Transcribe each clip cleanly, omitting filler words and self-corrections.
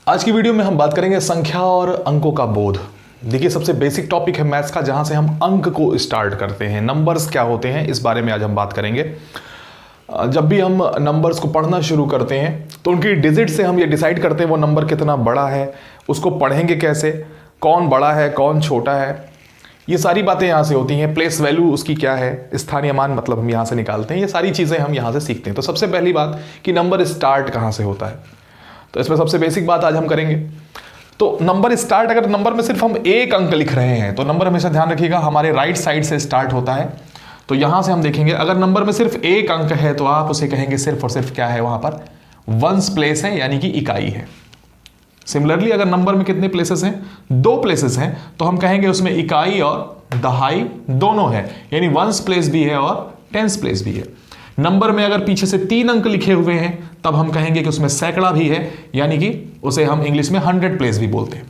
आज की वीडियो में हम बात करेंगे संख्या और अंकों का बोध। देखिए, सबसे बेसिक टॉपिक है मैथ्स का, जहां से हम अंक को स्टार्ट करते हैं। नंबर्स क्या होते हैं, इस बारे में आज हम बात करेंगे। जब भी हम नंबर्स को पढ़ना शुरू करते हैं तो उनकी डिजिट से हम ये डिसाइड करते हैं वो नंबर कितना बड़ा है, उसको पढ़ेंगे कैसे, कौन बड़ा है कौन छोटा है, ये सारी बातें यहाँ से होती हैं। प्लेस वैल्यू उसकी क्या है, स्थानीय मान मतलब हम यहाँ से निकालते हैं। ये सारी चीज़ें हम यहाँ से सीखते हैं। तो सबसे पहली बात कि नंबर स्टार्ट कहाँ से होता है, तो इसमें सबसे बेसिक बात आज हम करेंगे। तो नंबर स्टार्ट, अगर नंबर में सिर्फ हम एक अंक लिख रहे हैं तो नंबर हमेशा ध्यान रखिएगा हमारे राइट साइड से स्टार्ट होता है। तो यहां से हम देखेंगे अगर नंबर में सिर्फ एक अंक है तो आप उसे कहेंगे सिर्फ और सिर्फ क्या है, वहां पर वंस प्लेस है, यानी कि इकाई है। सिमिलरली अगर नंबर में कितने प्लेसेस हैं, दो प्लेसेस हैं, तो हम कहेंगे उसमें इकाई और दहाई दोनों है, यानी वंस प्लेस भी है और टेंस प्लेस भी है। नंबर में अगर पीछे से 3 अंक लिखे हुए हैं तब हम कहेंगे कि उसमें सैकड़ा भी है, यानी कि उसे हम इंग्लिश में 100 प्लेस भी बोलते हैं।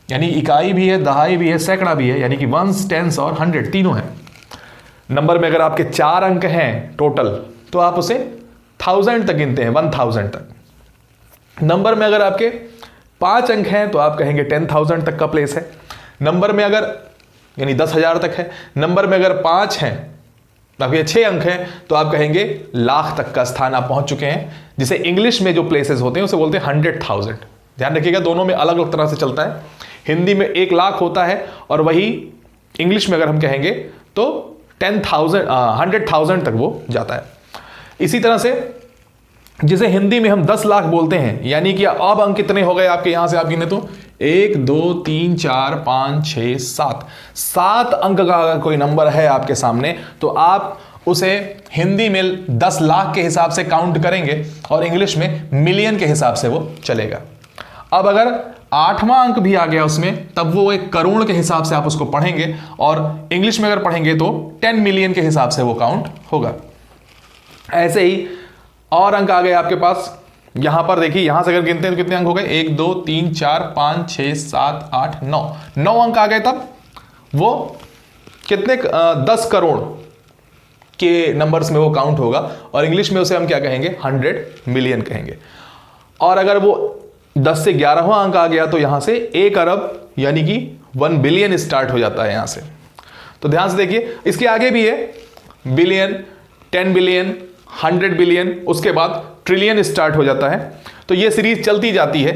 यानी इकाई भी है, दहाई भी है, सैकड़ा भी है, यानी कि वंस, टेंस और 100 तीनों है। नंबर में अगर आपके 4 अंक हैं टोटल तो आप उसे 1000 तक गिनते हैं, 1000 तक। नंबर में अगर आपके 5 अंक हैं तो आप कहेंगे 10,000 तक का प्लेस है। नंबर में अगर यानी 10,000 तक है। नंबर में अगर 5 हैं, आपके 6 अंक हैं, तो आप कहेंगे लाख तक का स्थान आप पहुंच चुके हैं, जिसे इंग्लिश में जो प्लेसेस होते हैं उसे बोलते हैं 100,000। ध्यान रखिएगा दोनों में अलग अलग तरह से चलता है। हिंदी में 1 लाख होता है और वही इंग्लिश में अगर हम कहेंगे तो 100,000 तक वो जाता है। इसी तरह से जिसे हिंदी में हम 10 लाख बोलते हैं, यानी कि अब अंक कितने हो गए आपके, यहां से आप गिने तो 1 2 3 4 5 6 7 अंक का अगर कोई नंबर है आपके सामने तो आप उसे हिंदी में 10 लाख के हिसाब से काउंट करेंगे और इंग्लिश में मिलियन के हिसाब से वो चलेगा। अब अगर 8वां अंक भी आ गया उसमें, तब वो 1 करोड़ के हिसाब से आप उसको पढ़ेंगे और इंग्लिश में अगर पढ़ेंगे तो 10 मिलियन के हिसाब से वो काउंट होगा। ऐसे ही और अंक आ गए आपके पास। यहां पर देखिए, यहां से अगर गिनते हैं तो कितने अंक हो गए, 1 2 3 4 5 6 7 8 9 अंक आ गए। तब वो कितने 10 करोड़ के नंबर्स में वो काउंट होगा और इंग्लिश में उसे हम क्या कहेंगे, 100 मिलियन कहेंगे। और अगर वो 10 से 11वां अंक आ गया तो यहां से 1 अरब यानी कि 1 बिलियन स्टार्ट हो जाता है यहां से। तो ध्यान से देखिए, इसके आगे भी है बिलियन, 10 बिलियन, 100 बिलियन, उसके बाद ट्रिलियन स्टार्ट हो जाता है। तो ये सीरीज चलती जाती है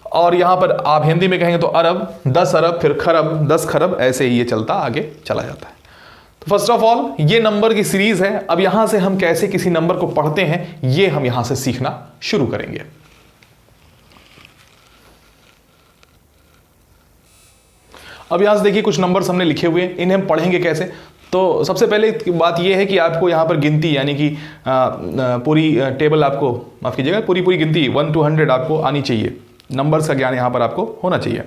और यहां पर आप हिंदी में कहेंगे तो अरब, 10 अरब, फिर खरब, 10 खरब, ऐसे ही ये चलता आगे चला जाता है। तो फर्स्ट ऑफ ऑल ये नंबर की सीरीज है। अब यहां से हम कैसे किसी नंबर को पढ़ते हैं ये हम यहां से सीखना शुरू करेंगे। अब यहां से देखिए कुछ नंबर्स हमने लिखे हुए हैं, इन्हें हम पढ़ेंगे कैसे। तो सबसे पहले बात यह है कि आपको यहाँ पर गिनती यानी कि पूरी टेबल आपको, माफ कीजिएगा, पूरी गिनती 1 to 100 आपको आनी चाहिए। नंबर्स का ज्ञान यहाँ पर आपको होना चाहिए,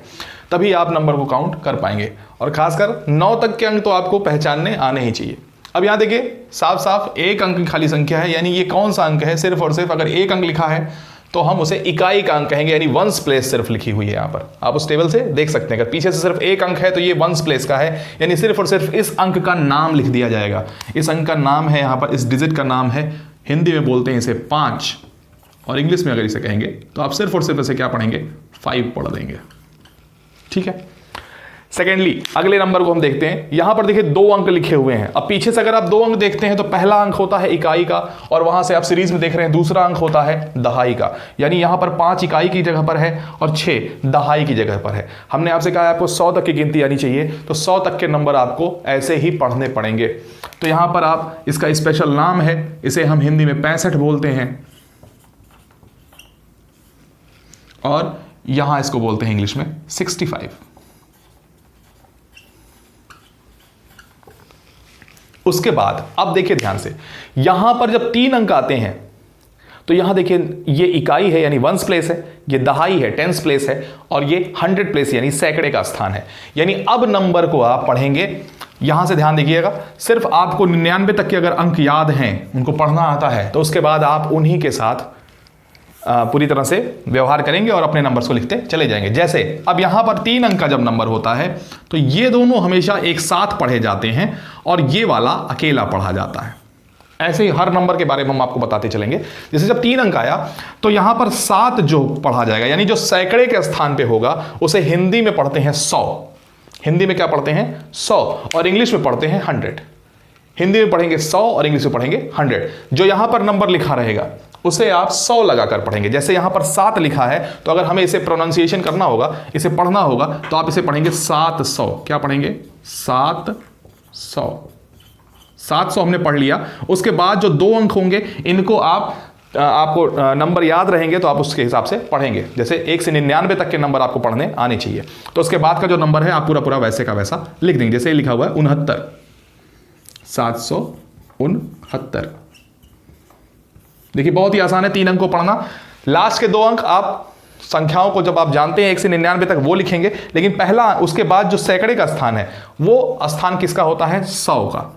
तभी आप नंबर को काउंट कर पाएंगे। और खासकर 9 तक के अंक तो आपको पहचानने आने ही चाहिए। अब यहाँ देखिए साफ साफ 1 अंक की खाली संख्या है, यानी ये कौन सा अंक है, सिर्फ और सिर्फ अगर 1 अंक लिखा है तो हम उसे इकाई का अंक कहेंगे, यानी वंस प्लेस सिर्फ लिखी हुई है। यहाँ पर आप उस टेबल से देख सकते हैं, अगर पीछे से सिर्फ 1 अंक है तो ये वंस प्लेस का है, यानी सिर्फ और सिर्फ इस अंक का नाम लिख दिया जाएगा। इस अंक का नाम है यहाँ पर, इस डिजिट का नाम है, हिंदी में बोलते हैं इसे 5 और इंग्लिश में अगर इसे कहेंगे तो आप सिर्फ और सिर्फ इसे क्या पढ़ेंगे, 5 पढ़ देंगे। ठीक है। सेकेंडली अगले नंबर को हम देखते हैं। यहां पर देखिए 2 अंक लिखे हुए हैं। अब पीछे से अगर आप 2 अंक देखते हैं तो पहला अंक होता है इकाई का और वहां से आप सीरीज में देख रहे हैं दूसरा अंक होता है दहाई का, यानी यहां पर 5 इकाई की जगह पर है और 6 दहाई की जगह पर है। हमने आपसे कहा आपको 100 तक की गिनती आनी चाहिए, तो 100 तक के नंबर आपको ऐसे ही पढ़ने पड़ेंगे। तो यहां पर आप, इसका स्पेशल नाम है, इसे हम हिंदी में 65 बोलते हैं और यहां इसको बोलते हैं इंग्लिश में 65। उसके बाद अब देखिए ध्यान से, यहां पर जब 3 अंक आते हैं तो यहां देखिए ये इकाई है यानी वंस प्लेस है, ये दहाई है, टेंस प्लेस है और ये 100 प्लेस यानी सैकड़े का स्थान है। यानी अब नंबर को आप पढ़ेंगे, यहां से ध्यान देखिएगा, सिर्फ आपको 99 तक के अगर अंक याद हैं, उनको पढ़ना आता है, तो उसके बाद आप उन्हीं के साथ पूरी तरह से व्यवहार करेंगे और अपने नंबर्स को लिखते चले जाएंगे। जैसे अब यहां पर 3 अंक का जब नंबर होता है तो ये दोनों हमेशा एक साथ पढ़े जाते हैं और ये वाला अकेला पढ़ा जाता है। ऐसे ही हर नंबर के बारे में हम आपको बताते चलेंगे। जैसे जब 3 अंक आया तो यहां पर 7 जो पढ़ा जाएगा, यानी जो सैकड़े के स्थान पे होगा, उसे हिंदी में पढ़ते हैं 100। हिंदी में क्या पढ़ते हैं? 100। और इंग्लिश में पढ़ते हैं 100। हिंदी में पढ़ेंगे 100 और इंग्लिश में पढ़ेंगे 100। जो यहां पर नंबर लिखा रहेगा उसे आप 100 लगाकर पढ़ेंगे। जैसे यहां पर 7 लिखा है, तो अगर हमें इसे प्रोनाउंसिएशन करना होगा, इसे पढ़ना होगा, तो आप इसे पढ़ेंगे 700। क्या पढ़ेंगे? 700। 700 हमने पढ़ लिया। उसके बाद जो 2 अंक होंगे, इनको आपको नंबर याद रहेंगे तो आप उसके हिसाब से पढ़ेंगे। जैसे 1 से 99 तक के नंबर आपको पढ़ने आने चाहिए, तो उसके बाद का जो नंबर है आप पूरा पूरा वैसे का वैसा लिख देंगे। जैसे लिखा हुआ है 69, 769। देखिए बहुत ही आसान है 3 अंक को पढ़ना। लास्ट के 2 अंक आप संख्याओं को जब आप जानते हैं 1 से 99 तक वो लिखेंगे, लेकिन पहला उसके बाद जो सैकड़े का स्थान है वो स्थान किसका होता है? 100 का।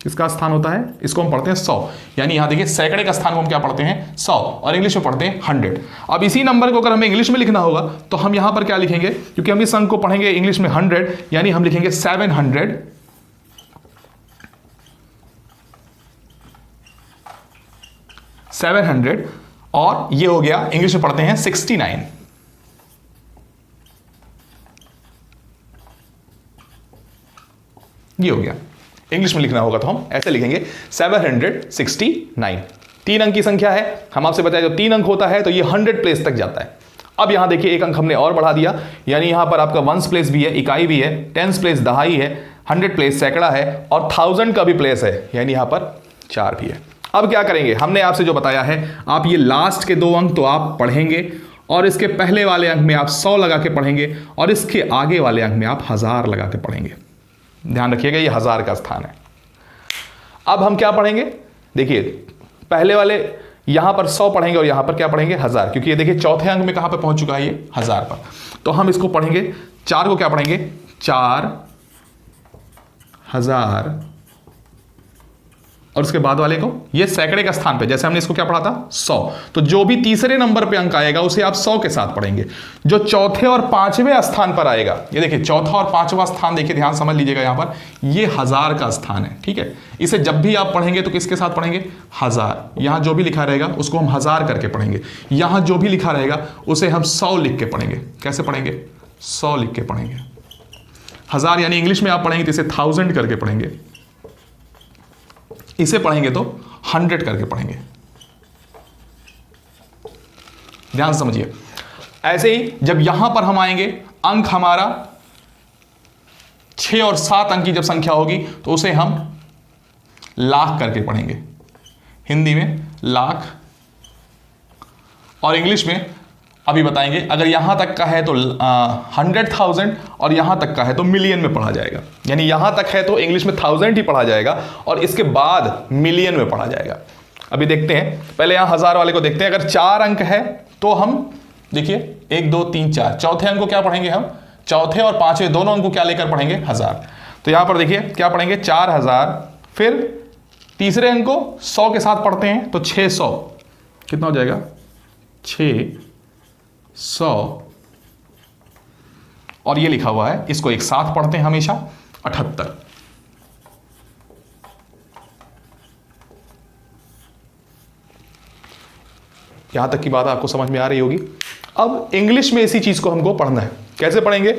किसका स्थान होता है? इसको हम पढ़ते हैं 100। यानी यहां देखिए सैकड़े का स्थान को हम क्या पढ़ते हैं? 100। और इंग्लिश में पढ़ते हैं 100। अब इसी नंबर को अगर हमें इंग्लिश में लिखना होगा तो हम यहां पर क्या लिखेंगे? क्योंकि हम इस अंक को पढ़ेंगे इंग्लिश में 100, यानी हम लिखेंगे 700। 700। और ये हो गया इंग्लिश में पढ़ते हैं 69। ये हो गया। इंग्लिश में लिखना होगा तो हम ऐसे लिखेंगे 769। 3 अंक की संख्या है, हम आपसे बताया जो 3 अंक होता है तो ये 100 प्लेस तक जाता है। अब यहां देखिए 1 अंक हमने और बढ़ा दिया, यानी यहां पर आपका 1s प्लेस भी है, इकाई भी है, 10s प्लेस दहाई है, 100 प्लेस सैकड़ा है, और 1000 का भी प्लेस है, यानी यहां पर 4 भी है। अब क्या करेंगे? हमने आपसे जो बताया है, आप ये लास्ट के 2 अंक तो आप पढ़ेंगे, और इसके पहले वाले अंक में आप 100 लगा के पढ़ेंगे, और इसके आगे वाले अंक में आप 1000 लगा के पढ़ेंगे। ध्यान रखिएगा ये 1000 का स्थान है। अब हम क्या पढ़ेंगे? देखिए पहले वाले यहां पर 100 पढ़ेंगे और यहां पर क्या पढ़ेंगे? 1000, क्योंकि ये देखिए चौथे अंक में कहां पर पहुंच चुका है? ये 1000 पर। तो हम इसको पढ़ेंगे 4 को क्या पढ़ेंगे? 4000। और उसके बाद वाले को ये सैकड़े का स्थान पे, जैसे हमने इसको क्या पढ़ा था? 100। तो जो भी तीसरे नंबर पे अंक आएगा उसे आप 100 के साथ पढ़ेंगे। जो चौथे और 5वें स्थान पर आएगा, ये देखिए चौथा और 5वां स्थान देखिए, ध्यान समझ लीजिएगा, यहां पर ये 1000 का स्थान है। ठीक है, इसे जब भी आप पढ़ेंगे तो किसके साथ पढ़ेंगे? 1000। यहां जो भी लिखा रहेगा उसको हम 1000 करके पढ़ेंगे। यहां जो भी लिखा रहेगा उसे हम 100 लिख के पढ़ेंगे। कैसे पढ़ेंगे? 100 लिख के पढ़ेंगे। 1000 यानी इंग्लिश में आप पढ़ेंगे तो इसे 1000 करके पढ़ेंगे, इसे पढ़ेंगे तो 100 करके पढ़ेंगे। ध्यान से समझिए। ऐसे ही जब यहां पर हम आएंगे, अंक हमारा 6 और 7 अंक की जब संख्या होगी तो उसे हम लाख करके पढ़ेंगे। हिंदी में लाख, और इंग्लिश में अभी बताएंगे। अगर यहां तक का है तो 100,000, और यहां तक का है तो मिलियन में पढ़ा जाएगा। यानी यहां तक है तो इंग्लिश में 1000 ही पढ़ा जाएगा, और इसके बाद मिलियन में पढ़ा जाएगा। अभी देखते हैं, पहले यहां 1000 वाले को देखते हैं। अगर 4 अंक है तो हम देखिए 1 2 3 4, चौथे अंक को क्या पढ़ेंगे? हम चौथे और 5वें दोनों अंक को क्या लेकर पढ़ेंगे? 1000। तो यहां पर देखिए क्या पढ़ेंगे? 4000। फिर तीसरे अंक को 100 के साथ पढ़ते हैं तो 600। कितना हो जाएगा? 600। और ये लिखा हुआ है, इसको एक साथ पढ़ते हैं हमेशा, 78। यहां तक की बात आपको समझ में आ रही होगी। अब इंग्लिश में इसी चीज को हमको पढ़ना है। कैसे पढ़ेंगे?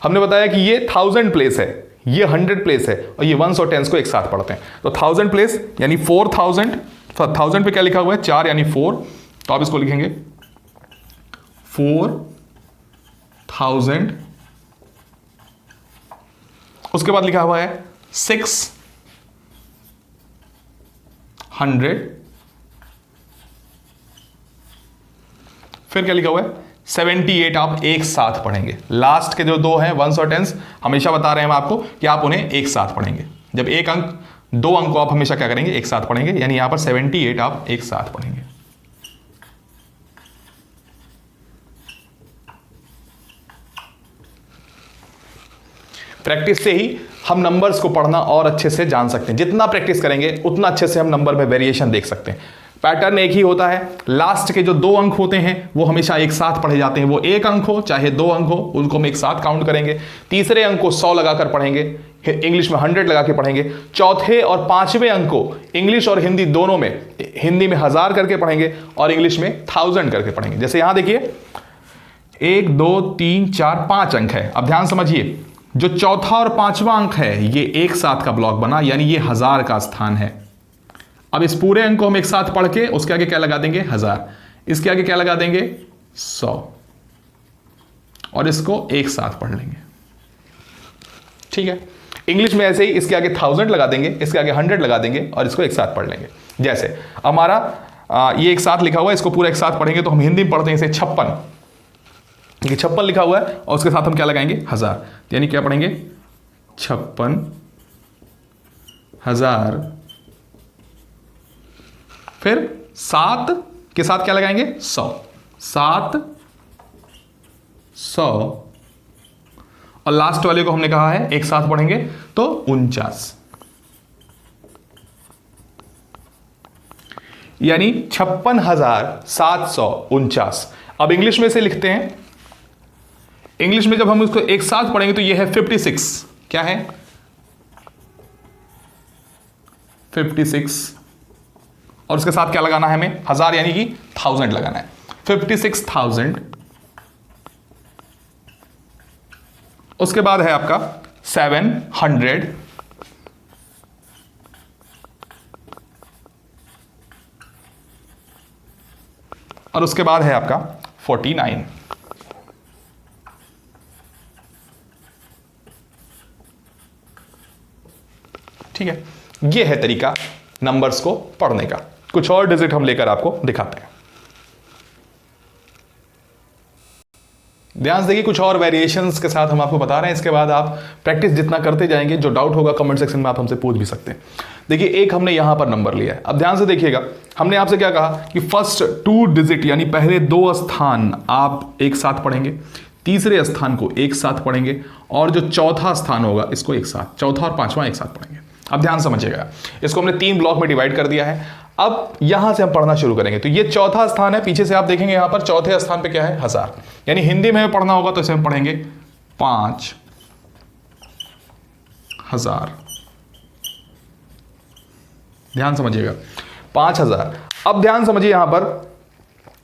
हमने बताया कि ये 1000 प्लेस है, ये 100 प्लेस है, और ये 1s और 10s को एक साथ पढ़ते हैं। तो 1000 प्लेस यानी 4000। 1000 पे क्या लिखा हुआ है? 4 यानी 4, तो आप इसको लिखेंगे 4000। उसके बाद लिखा हुआ है 600। फिर क्या लिखा हुआ है? 78 आप एक साथ पढ़ेंगे। लास्ट के जो 2 हैं 1s और 10s, हमेशा बता रहे हैं हम आपको कि आप उन्हें एक साथ पढ़ेंगे। जब एक अंक 2 अंक को आप हमेशा क्या करेंगे? एक साथ पढ़ेंगे। यानी यहां पर 78 आप एक साथ पढ़ेंगे। प्रैक्टिस से ही हम नंबर्स को पढ़ना और अच्छे से जान सकते हैं। जितना प्रैक्टिस करेंगे उतना अच्छे से हम नंबर में वेरिएशन देख सकते हैं। पैटर्न एक ही होता है, लास्ट के जो 2 अंक होते हैं वो हमेशा एक साथ पढ़े जाते हैं, वो 1 अंक हो चाहे 2 अंक हो उनको हम एक साथ काउंट करेंगे। तीसरे अंक को 100 लगाकर पढ़ेंगे, इंग्लिश में 100 लगा के पढ़ेंगे। चौथे और 5वें अंक को इंग्लिश और हिंदी दोनों में, हिंदी में 1000 करके पढ़ेंगे और इंग्लिश में 1000 करके पढ़ेंगे। जैसे यहां देखिए 1 2 3 4 5 अंक है। अब ध्यान समझिए, जो चौथा और 5वां अंक है ये एक साथ का ब्लॉक बना, यानी ये 1000 का स्थान है। अब इस पूरे अंक को हम एक साथ पढ़ के उसके आगे क्या लगा देंगे 1000, इसके आगे क्या लगा देंगे 100 और इसको एक साथ पढ़ लेंगे। ठीक है, इंग्लिश में ऐसे ही इसके आगे 1000 लगा देंगे, इसके आगे 100 लगा देंगे और इसको एक साथ पढ़ लेंगे। जैसे हमारा ये एक साथ लिखा हुआ है, इसको पूरा एक साथ पढ़ेंगे तो हम हिंदी में पढ़ते हैं इसे 56, ये 56 लिखा हुआ है और उसके साथ हम क्या लगाएंगे 1000, यानी क्या पढ़ेंगे 56,000। फिर 7 के साथ क्या लगाएंगे 100, 700 और लास्ट वाले को हमने कहा है एक साथ पढ़ेंगे तो 49, यानी 56,749। अब इंग्लिश में से लिखते हैं, इंग्लिश में जब हम इसको एक साथ पढ़ेंगे तो ये है 56, क्या है 56 और उसके साथ क्या लगाना है हमें 1000 यानी कि 1000 लगाना है, 56,000। उसके बाद है आपका 700 और उसके बाद है आपका 49। ठीक है, ये है तरीका नंबर्स को पढ़ने का। कुछ और डिजिट हम लेकर आपको दिखाते हैं। ध्यान से देखिए, कुछ और वेरिएशंस के साथ हम आपको बता रहे हैं। इसके बाद आप प्रैक्टिस जितना करते जाएंगे, जो डाउट होगा कमेंट सेक्शन में आप हमसे पूछ भी सकते हैं। देखिए, एक हमने यहां पर नंबर लिया है। अब ध्यान से देखिएगा, हमने आपसे क्या कहा कि फर्स्ट 2 डिजिट यानी पहले 2 स्थान आप एक साथ पढ़ेंगे, तीसरे स्थान को एक साथ पढ़ेंगे और जो चौथा स्थान होगा इसको एक साथ, चौथा और 5वां एक साथ पढ़ेंगे। अब ध्यान समझिएगा, इसको हमने 3 ब्लॉक में डिवाइड कर दिया है। अब यहां से हम पढ़ना शुरू करेंगे। तो ये चौथा स्थान है, पीछे से आप देखेंगे यहां पर चौथे स्थान पे क्या है 1000, यानी हिंदी में पढ़ना होगा तो इसे हम पढ़ेंगे 5000। ध्यान समझिएगा 5000। अब ध्यान समझिए, यहां पर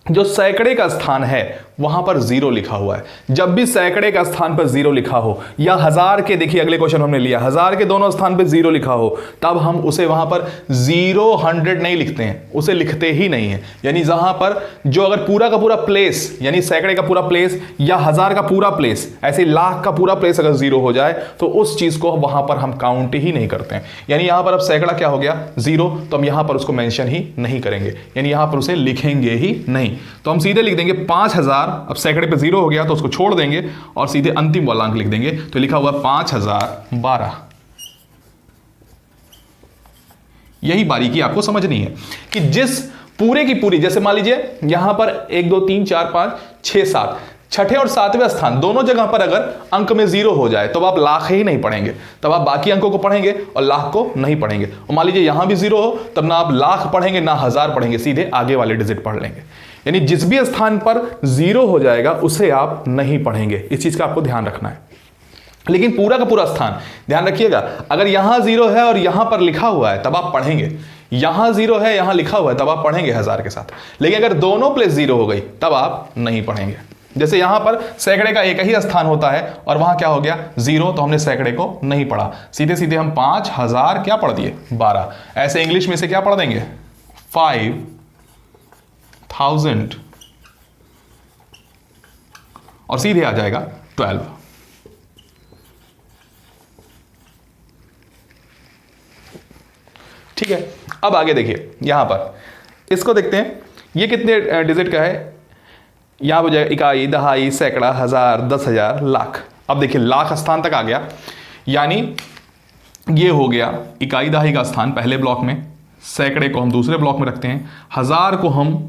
जो सैकड़े का स्थान है वहां पर 0 लिखा हुआ है। जब भी सैकड़े का स्थान पर 0 लिखा हो या 1000 के, देखिए अगले क्वेश्चन हमने लिया 1000 के दोनों स्थान पर 0 लिखा हो, तब हम उसे वहां पर 0-100 नहीं लिखते हैं, उसे लिखते ही नहीं है। यानी जहां पर जो अगर पूरा का पूरा प्लेस, यानी सैकड़े का पूरा प्लेस या 1000 का पूरा प्लेस, ऐसे लाख का पूरा प्लेस अगर 0 हो जाए तो उस चीज को वहां पर हम काउंट ही नहीं करते हैं। यानी यहां पर अब सैकड़ा क्या हो गया 0, तो हम यहां पर उसको मेंशन ही नहीं करेंगे, यानी यहां पर उसे लिखेंगे ही नहीं। तो हम सीधे लिख देंगे 5000। अब सैकड़े पे 0 हो गया तो उसको छोड़ देंगे और सीधे अंतिम वाला अंक लिख देंगे, तो लिखा हुआ 5012। यही बारीकी आपको समझनी है कि जिस पूरे की पूरी, जैसे मान लीजिए यहां पर 1 2 3 4 5 6 7, छठे और 7वें स्थान दोनों जगह पर अगर अंक में 0 हो जाए तो आप लाख ही नहीं पढ़ेंगे, तब आप बाकी अंकों को पढ़ेंगे और लाख को नहीं पढ़ेंगे। और मान लीजिए यहां भी 0 हो, तब ना आप लाख पढ़ेंगे ना 1000 पढ़ेंगे, सीधे आगे वाले डिजिट पढ़ लेंगे। यानी जिस भी स्थान पर 0 हो जाएगा उसे आप नहीं पढ़ेंगे, इस चीज का आपको ध्यान रखना है। लेकिन पूरा का पूरा स्थान ध्यान रखिएगा, अगर यहां 0 है और यहां पर लिखा हुआ है तब आप पढ़ेंगे, यहां 0 है यहां लिखा हुआ है तब आप पढ़ेंगे 1000 के साथ। लेकिन अगर दोनों प्लेस 0 हो गई तब आप नहीं पढ़ेंगे। जैसे यहां पर सैकड़े का एक ही स्थान होता है और वहां क्या हो गया 0, तो हमने सैकड़े को नहीं पढ़ा, सीधे सीधे हम 5000 क्या पढ़ दिए 12। ऐसे इंग्लिश में से क्या पढ़ देंगे 5000 और सीधे आ जाएगा 12। ठीक है, अब आगे देखिए, यहां पर इसको देखते हैं, ये कितने डिजिट का है। यहां पर जाएगा इकाई, दहाई, सैकड़ा, 1000, 10,000, लाख। अब देखिए लाख स्थान तक आ गया, यानी ये हो गया इकाई दहाई का स्थान पहले ब्लॉक में, सैकड़े को हम दूसरे ब्लॉक में रखते हैं, 1000 को हम,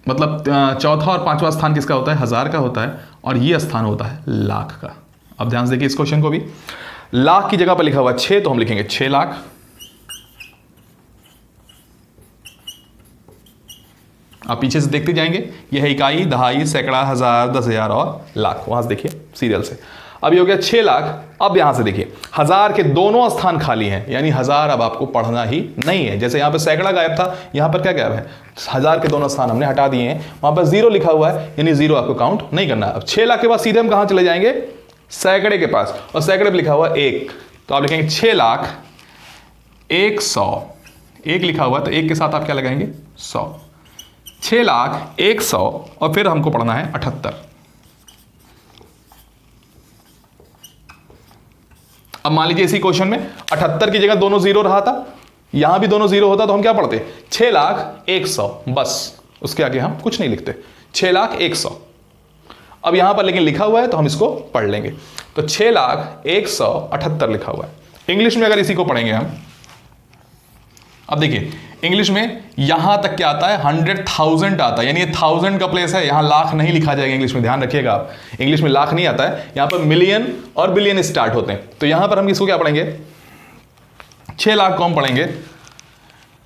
मतलब चौथा और 5वां स्थान किसका होता है 1000 का होता है, और ये स्थान होता है लाख का। अब ध्यान से देखिए इस क्वेश्चन को भी, लाख की जगह पर लिखा हुआ 6, तो हम लिखेंगे 6 लाख। आप पीछे से देखते जाएंगे, यह है इकाई, दहाई, सैकड़ा, हजार, 10,000 और लाख। वहां से देखिए सीरियल से। अब ये हो गया 6 लाख। अब यहां से देखिए हजार के दोनों स्थान खाली हैं, यानी हजार अब आपको पढ़ना ही नहीं है। जैसे यहां पर सैकड़ा गायब था, यहां पर क्या गायब है, हजार के दोनों स्थान हमने हटा दिए हैं। वहां पर 0 लिखा हुआ है, यानी 0 आपको काउंट नहीं करना। अब 6 लाख के बाद सीधे हम कहां चले जाएंगे, सैकड़े के पास, और सैकड़े पर लिखा हुआ 1, तो आप लिखेंगे 6 लाख 100। 1 लिखा हुआ, तो 1 के साथ आप क्या लगाएंगे, 100। 6 लाख 100 और फिर हमको पढ़ना है 78। अब मान लीजिए इसी क्वेश्चन में 78 की जगह दोनों 0 रहा था, यहां भी दोनों 0 होता तो हम क्या पढ़ते, 6 लाख 100, बस उसके आगे हम कुछ नहीं लिखते, 6 लाख 100। अब यहां पर लेकिन लिखा हुआ है तो हम इसको पढ़ लेंगे। तो 6 लाख 178 लिखा हुआ है। इंग्लिश में अगर इसी को पढ़ेंगे हम, अब देखिए इंग्लिश में यहां तक क्या आता है, 100,000 आता है, यानी ये 1000 का प्लेस है, यहां लाख नहीं लिखा जाएगा इंग्लिश में, ध्यान रखिएगा आप। इंग्लिश में लाख नहीं आता है, यहां पर मिलियन और बिलियन स्टार्ट होते हैं। तो यहां पर हम इसको क्या पढ़ेंगे, 6 लाख को हम पढ़ेंगे,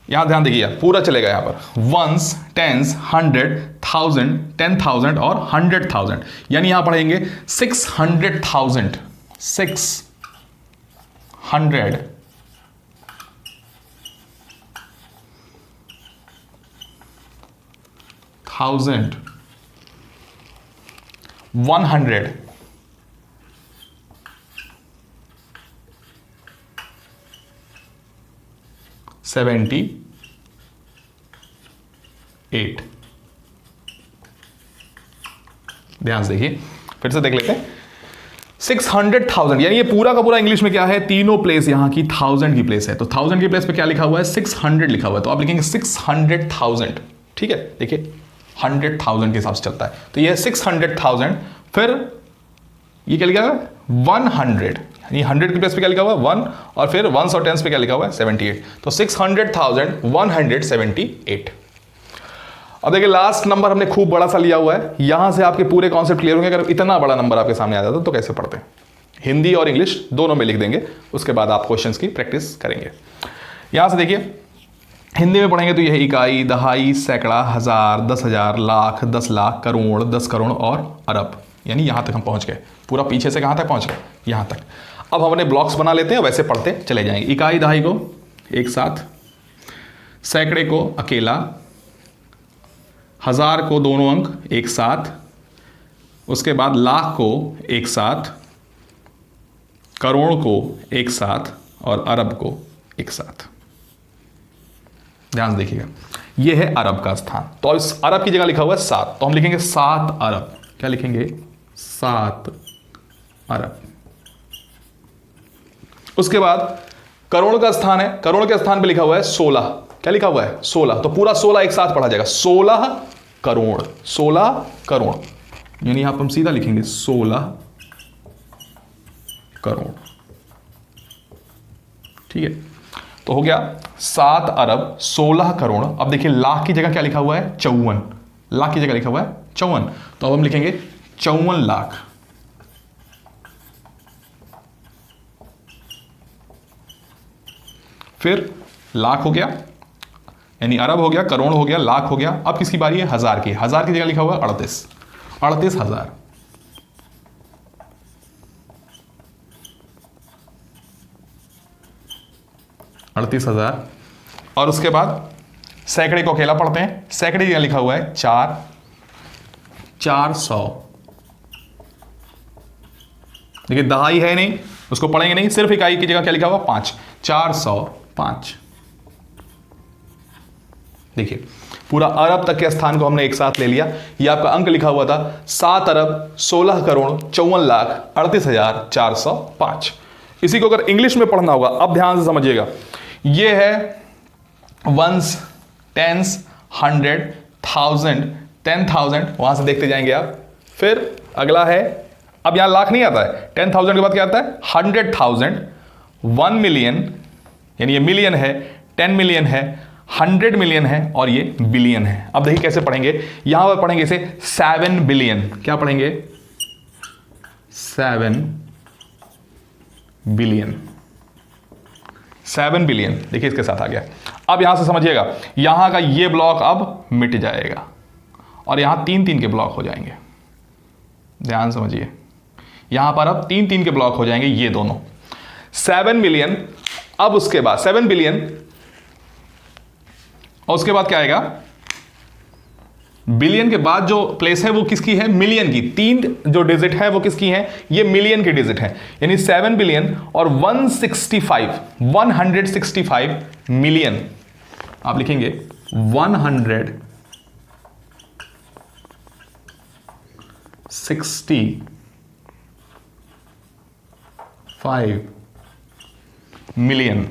यहां ध्यान देखिए पूरा चलेगा, यहां पर वंस, टेंस, 100, 1000, 10,000 और 100,000, यानी यहां पढ़ेंगे 600,000, 600,000, 100, 78। ध्यान से देखिए, फिर से देख लेते हैं। 600,000, यानी ये पूरा का पूरा इंग्लिश में क्या है, तीनों प्लेस यहां की 1000 की प्लेस है, तो 1000 की प्लेस पे क्या लिखा हुआ है, 600 लिखा हुआ है, तो आप लिखेंगे 600,000। ठीक है, देखिए 100,000 के हिसाब से चलता है, तो ये 600,000। फिर ये क्या लिखा हुआ है, 100, यानी 100 की प्लेस पे क्या लिखा हुआ है, 1, और फिर 1 और 10 पे क्या लिखा हुआ है, 78, तो 600,178। अब देखिए लास्ट नंबर हमने खूब बड़ा सा लिया हुआ है, यहां से आपके पूरे कॉन्सेप्ट क्लियर होंगे। अगर इतना बड़ा नंबर आपके सामने आ जाता तो कैसे पढ़ते हैं, हिंदी और इंग्लिश दोनों में लिख देंगे, उसके बाद आप क्वेश्चंस की प्रैक्टिस करेंगे। यहां से देखिए हिंदी में पढ़ेंगे तो यह इकाई, दहाई, सैकड़ा, हजार, 10,000, लाख, 10 लाख, करोड़, 10 करोड़ और अरब, यानी यहां तक हम पहुंच गए। पूरा पीछे से कहां तक पहुंच गए, यहां तक। अब हम अपने ब्लॉक्स बना लेते हैं, वैसे पढ़ते चले जाएंगे। इकाई दहाई को एक साथ, सैकड़े को अकेला, हजार को दोनों अंक एक साथ, उसके बाद लाख को एक साथ, करोड़ को एक साथ और अरब को एक साथ। ध्यान से देखिएगा, यह है अरब का स्थान, तो इस अरब की जगह लिखा हुआ है 7, तो हम लिखेंगे 7 अरब। क्या लिखेंगे, 7 अरब। उसके बाद करोड़ का स्थान है, करोड़ के स्थान पे लिखा हुआ है 16। क्या लिखा हुआ है, 16, तो पूरा 16 एक साथ पढ़ा जाएगा, 16 करोड़, 16 करोड़, यानी यहां पर हम सीधा लिखेंगे 16 करोड़। ठीक है, तो हो गया 7 अरब 16 करोड़। अब देखिए लाख की जगह क्या लिखा हुआ है, 54, लाख की जगह लिखा हुआ है 54, तो अब हम लिखेंगे 54 लाख। फिर लाख हो गया, यानी अरब हो गया, करोड़ हो गया, लाख हो गया। अब किसकी बारी है, हजार की। हजार की जगह लिखा हुआ है 38, 38,000। 38,000। और उसके बाद सैकड़े को अकेला पढ़ते हैं, सैकड़े की जगह लिखा हुआ है 4, 400। देखिए दहाई है नहीं, उसको पढ़ेंगे नहीं, सिर्फ इकाई की जगह क्या लिखा हुआ, 5, 405। देखिए पूरा अरब तक के स्थान को हमने एक साथ ले लिया। ये आपका अंक लिखा हुआ था 7 अरब 16 करोड़ 54 लाख 38,405। इसी को अगर इंग्लिश में पढ़ना होगा, अब ध्यान से समझिएगा, ये है वंस, टेंस, 100, 1000, 10,000, वहां से देखते जाएंगे आप। फिर अगला है, अब यहां लाख नहीं आता है, 10,000 के बाद क्या आता है, 100,000, 1 मिलियन, यानी ये मिलियन है, 10 मिलियन है, 100 मिलियन है और ये बिलियन है। अब देखिए कैसे पढ़ेंगे, यहां पर पढ़ेंगे इसे 7 बिलियन। क्या पढ़ेंगे, 7 बिलियन, 7 बिलियन। देखिए इसके साथ आ गया। अब यहां से समझिएगा, यहां का ये ब्लॉक अब मिट जाएगा। और यहां 3-3 के ब्लॉक हो जाएंगे। ध्यान समझिए, यहां पर अब 3-3 के ब्लॉक हो जाएंगे ये दोनों। 7 मिलियन, अब उसके बाद 7 बिलियन, और उसके बाद क्या आएगा, बिलियन के बाद जो प्लेस है वो किसकी है, मिलियन की। 3 जो डिजिट है वो किसकी है, ये मिलियन की डिजिट है, यानी 7 बिलियन और 165 मिलियन। आप लिखेंगे 165 मिलियन।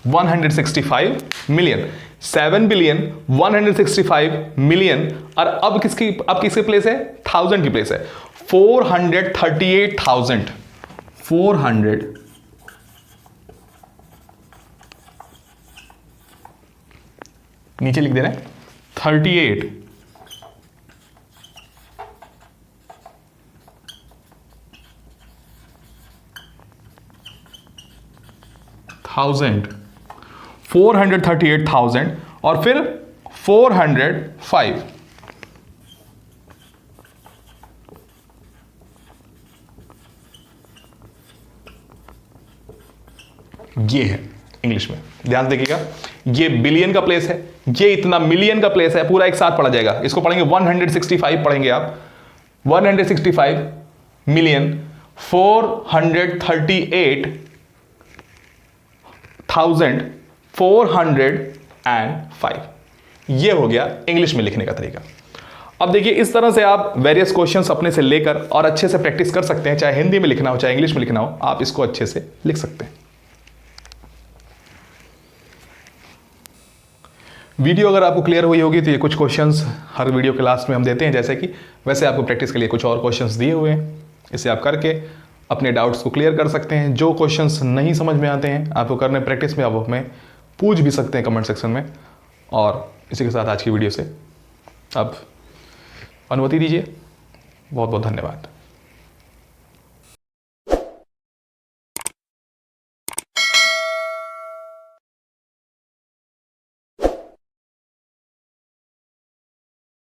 165 मिलियन, 7 बिलियन 165 मिलियन, और अब किसकी प्लेस है, 1000 की प्लेस है। 438,000, 400 नीचे लिख दे रहे हैं 438,000 और फिर 405। ये है इंग्लिश में, ध्यान देखिएगा, ये बिलियन का प्लेस है, ये इतना मिलियन का प्लेस है, पूरा एक साथ पढ़ा जाएगा। इसको पढ़ेंगे 165 पढ़ेंगे आप, 165 मिलियन 438,405। ये हो गया इंग्लिश में लिखने का तरीका। अब देखिए, इस तरह से आप वेरियस क्वेश्चंस अपने से लेकर और अच्छे से प्रैक्टिस कर सकते हैं, चाहे हिंदी में लिखना हो चाहे इंग्लिश में लिखना हो, आप इसको अच्छे से लिख सकते हैं। वीडियो अगर आपको क्लियर हुई होगी तो ये कुछ क्वेश्चंस हर वीडियो के लास्ट में हम देते हैं, जैसे कि वैसे आपको प्रैक्टिस के लिए कुछ और क्वेश्चंस दिए हुए हैं, इसे आप करके अपने डाउट्स को क्लियर कर सकते हैं। जो क्वेश्चंस नहीं समझ में आते हैं आपको करने प्रैक्टिस में, आप हमें पूछ भी सकते हैं कमेंट सेक्शन में। और इसी के साथ आज की वीडियो से अब अनुमति दीजिए। बहुत बहुत धन्यवाद।